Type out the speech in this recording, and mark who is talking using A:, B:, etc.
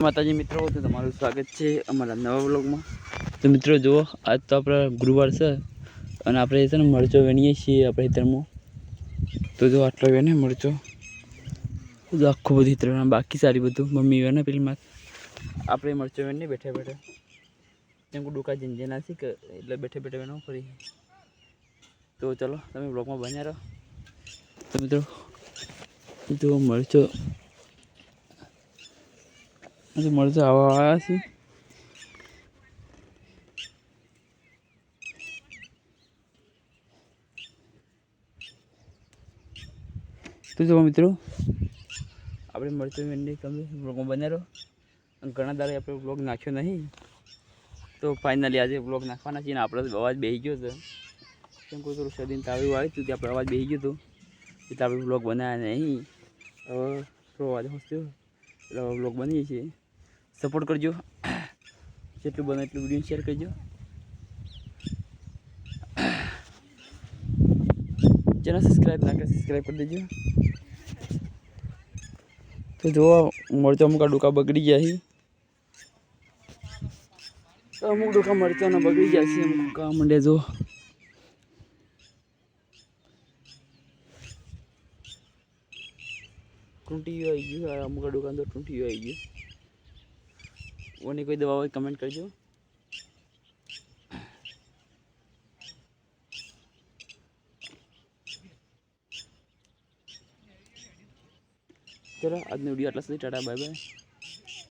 A: માતાજી મિત્રો, તો તમારું સ્વાગત છે અમારા નવા વ્લોગમાં। તો મિત્રો જુઓ, આજ તો આપણા ગુરુવાર છે અને આપણે છે ને મરચો વેણીએ છીએ આપણે ખેતરમાં। તો જો આટલો વેને મરચો તો આખું બધી ત્રણ બાકી સારી બધું મમ્મી વેને પેલી માં આપણે મરચો વેને બેઠા બેઠા કેમ કે ડુકા જીંજે નાસી કે એટલે બેઠે બેઠે વેનો ફરી। તો ચલો તમે વ્લોગમાં બન્યા રહો। તો મિત્રો જો મરચો મરચા આવા આવ્યા છે। તો જો મિત્રો આપણે મરચું વેંડી તમે વ્લોગમાં બન્યા રહો। ઘણા દાડે આપણે વ્લોગ નાખ્યો નહીં, તો ફાઇનલી આજે વ્લોગ નાખવાના છીએ ને આપણે અવાજ બેસી ગયો છે કેમ કોઈ થોડું શરીર તાળું આવ્યું હતું ત્યાં આપણે અવાજ બેસી ગયો હતો એટલે આપણે વ્લોગ બનાવ્યા નહીં। હવે થોડો અવાજ હસતો એટલે વ્લોગ બનીએ છીએ। સપોર્ટ કરજો, જેટલું બને એટલું વિડીયો શેર કરજો। ચેનલ સબસ્ક્રાઈબ ના કરે સબસ્ક્રાઈબ કરી દેજો। તો જો મરચા અમુક ડોકા બગડી ગયા છે, તો અમુક ડોકા મરચાના બગડી ગયા છે, અમુક કા મંડે જો ટૂંટી આવી ગયું। અમુક ડોકા તો ટૂંટી આવી ગયું। ઓની કોઈ દવા હોય કમેન્ટ કરજો। ચલો આજનો વિડીયો આટલા સુધી, ટાટા બાય બાય।